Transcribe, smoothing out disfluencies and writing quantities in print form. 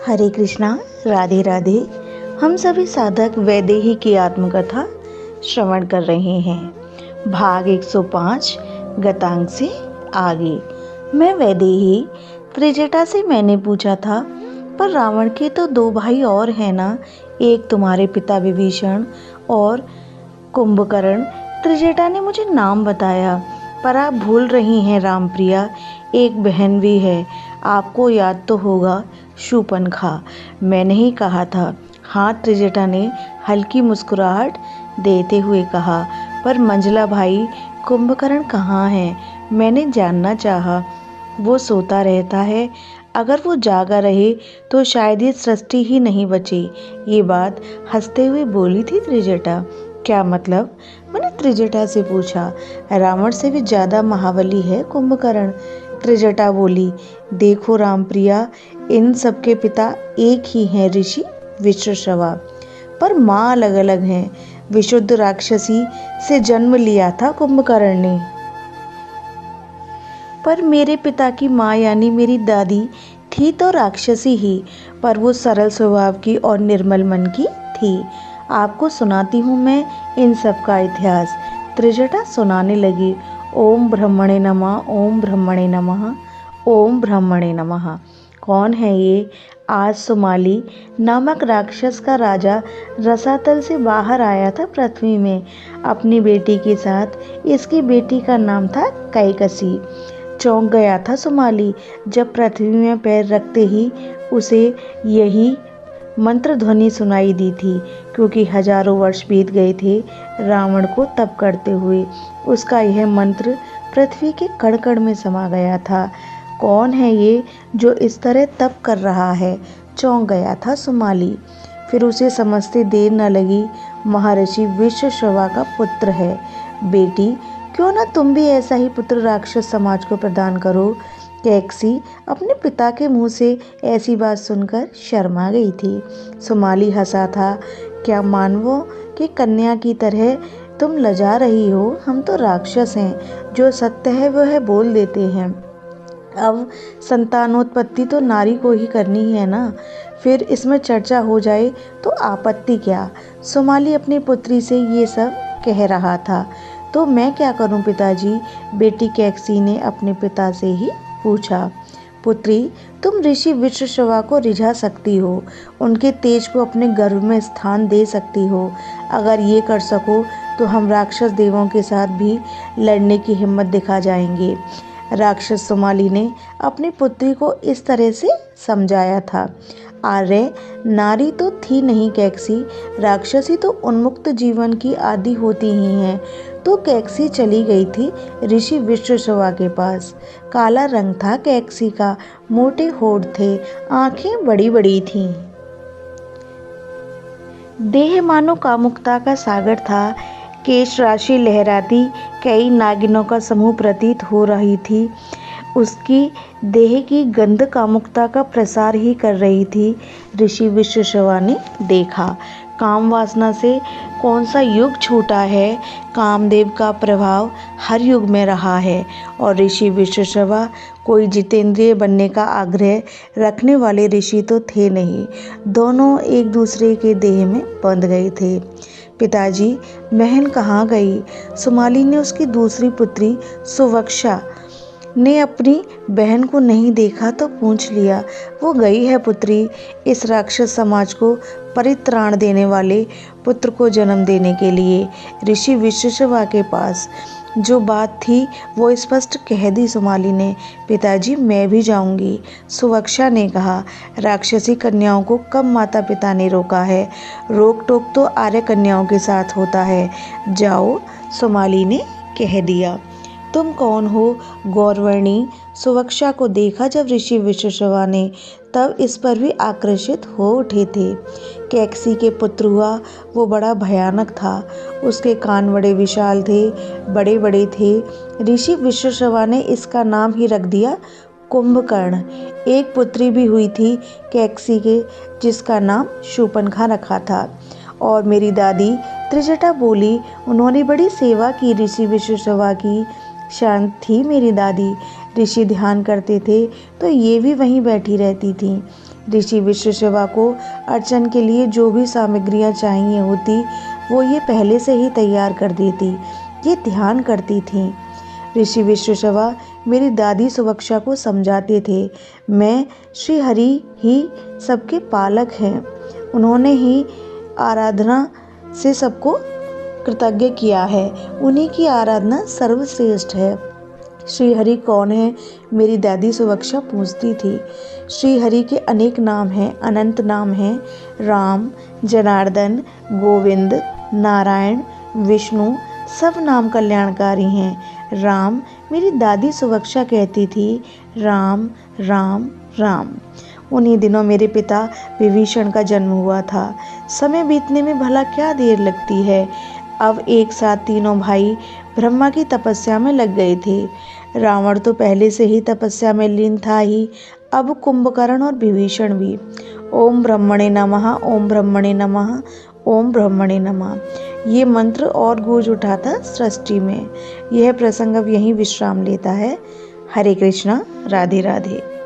हरे कृष्णा, राधे राधे। हम सभी साधक वैदेही की आत्मकथा श्रवण कर रहे हैं। भाग 105 गतांग से आगे। मैं वैदेही त्रिजटा से मैंने पूछा था, पर रावण के तो 2 भाई और हैं ना, एक तुम्हारे पिता विभीषण और कुंभकर्ण। त्रिजटा ने मुझे नाम बताया, पर आप भूल रही हैं रामप्रिया, एक बहन भी है, आपको याद तो होगा, शूर्पणखा। मैंने ही कहा था। हाँ, त्रिजटा ने हल्की मुस्कुराहट देते हुए कहा। पर मंझला भाई कुंभकर्ण कहाँ है? मैंने जानना चाहा। वो सोता रहता है, अगर वो जागा रहे तो शायद ये सृष्टि ही नहीं बची। ये बात हंसते हुए बोली थी त्रिजटा। क्या मतलब? मैंने त्रिजटा से पूछा। रावण से भी ज्यादा महाबली है कुंभकर्ण, त्रिजटा बोली। देखो रामप्रिया, इन सबके पिता एक ही हैं, ऋषि विश्रवा, पर माँ अलग अलग हैं। विशुद्ध राक्षसी से जन्म लिया था कुंभकर्ण ने, पर मेरे पिता की माँ यानी मेरी दादी थी तो राक्षसी ही, पर वो सरल स्वभाव की और निर्मल मन की थी। आपको सुनाती हूँ मैं इन सब का इतिहास। त्रिजटा सुनाने लगी। ओम ब्रह्मणे नमः, ओम ब्रह्मणे नमः, ओम ब्रह्मणे नमः। कौन है ये? आज सुमाली नामक राक्षस का राजा रसातल से बाहर आया था पृथ्वी में अपनी बेटी के साथ। इसकी बेटी का नाम था कैकसी। चौंक गया था सुमाली जब पृथ्वी में पैर रखते ही उसे यही मंत्र ध्वनि सुनाई दी थी, क्योंकि हजारों वर्ष बीत गए थे रावण को तप करते हुए। उसका यह मंत्र पृथ्वी के कण कण में समा गया था। कौन है ये जो इस तरह तप कर रहा है? चौंक गया था सुमाली। फिर उसे समझते देर न लगी। महर्षि विश्वश्रवा का पुत्र है। बेटी, क्यों ना तुम भी ऐसा ही पुत्र राक्षस समाज को प्रदान करो। कैकसी अपने पिता के मुंह से ऐसी बात सुनकर शर्मा गई थी। सुमाली हंसा था। क्या मानवों की कन्या की तरह तुम लजा रही हो? हम तो राक्षस हैं, जो सत्य है वह बोल देते हैं। अब संतानोत्पत्ति तो नारी को ही करनी है ना, फिर इसमें चर्चा हो जाए तो आपत्ति क्या? सुमाली अपनी पुत्री से ये सब कह रहा था। तो मैं क्या करूं पिताजी? बेटी कैकसी ने अपने पिता से ही पूछा। पुत्री, तुम ऋषि विश्रवा को रिझा सकती हो, उनके तेज को अपने गर्भ में स्थान दे सकती हो। अगर ये कर सको तो हम राक्षस देवों के साथ भी लड़ने की हिम्मत दिखा जाएंगे। राक्षस सुमाली ने अपनी पुत्री को इस तरह से समझाया था। आर्य नारी तो थी नहीं कैकसी, राक्षसी तो उन्मुक्त जीवन की आदि होती ही हैं। तो कैकसी चली गई थी ऋषि विश्वश्रवा के पास। काला रंग था कैकसी का, मोटे होठ थे, आंखें बड़ी बड़ी थीं। देह मानो कामुकता का सागर था। केश राशि लहराती कई नागिनों का समूह प्रतीत हो रही थी। उसकी देह की गंध कामुकता का प्रसार ही कर रही थी। ऋषि विश्वश्रवा ने देखा। काम वासना से कौन सा युग छूटा है? कामदेव का प्रभाव हर युग में रहा है, और ऋषि विश्वश्रवा कोई जितेंद्रिय बनने का आग्रह रखने वाले ऋषि तो थे नहीं। दोनों एक दूसरे के देह में बंध गए थे। पिताजी, बहन कहाँ गई? सुमाली ने उसकी दूसरी पुत्री सुवक्षा ने अपनी बहन को नहीं देखा तो पूछ लिया। वो गई है पुत्री, इस राक्षस समाज को परित्राण देने वाले पुत्र को जन्म देने के लिए, ऋषि विश्वश्रवा के पास। जो बात थी वो स्पष्ट कह दी सुमाली ने। पिताजी, मैं भी जाऊंगी, सुवक्षा ने कहा। राक्षसी कन्याओं को कब माता पिता ने रोका है? रोक टोक तो आर्य कन्याओं के साथ होता है। जाओ, सुमाली ने कह दिया। तुम कौन हो? गौरवर्णी सुवक्षा को देखा जब ऋषि विश्वश्रवा ने, तब इस पर भी आकर्षित हो उठे थे। कैकसी के पुत्र हुआ, वो बड़ा भयानक था। उसके कान बड़े विशाल थे, बड़े बड़े थे। ऋषि विश्वश्रवा ने इसका नाम ही रख दिया कुंभकर्ण। एक पुत्री भी हुई थी कैकसी के, जिसका नाम शूर्पणखा रखा था। और मेरी दादी, त्रिजटा बोली, उन्होंने बड़ी सेवा की ऋषि विश्वश्रवा की। शांत थी मेरी दादी। ऋषि ध्यान करते थे तो ये भी वहीं बैठी रहती थी। ऋषि विश्वशर्मा को अर्चन के लिए जो भी सामग्रियां चाहिए होती वो ये पहले से ही तैयार कर देती। ये ध्यान करती थीं। ऋषि विश्वशर्मा मेरी दादी सुवक्षा को समझाते थे, मैं श्री हरि ही सबके पालक हैं। उन्होंने ही आराधना से सबको कृतज्ञ किया है। उन्हीं की आराधना सर्वश्रेष्ठ है। श्री हरि कौन है? मेरी दादी सुवक्षा पूछती थी। श्री हरि के अनेक नाम हैं, अनंत नाम हैं। राम, जनार्दन, गोविंद, नारायण, विष्णु, सब नाम कल्याणकारी हैं। राम, मेरी दादी सुवक्षा कहती थी, राम राम राम। उन्हीं दिनों मेरे पिता विभीषण का जन्म हुआ था। समय बीतने में भला क्या देर लगती है। अब एक साथ तीनों भाई ब्रह्मा की तपस्या में लग गए थे। रावण तो पहले से ही तपस्या में लीन था ही, अब कुंभकर्ण और विभीषण भी। ओम ब्रह्मणे नमः, ओम ब्रह्मणे नमः, ओम ब्रह्मणे नमः, ये मंत्र और गूंज उठा था सृष्टि में। यह प्रसंग अब यहीं विश्राम लेता है। हरे कृष्णा, राधे राधे।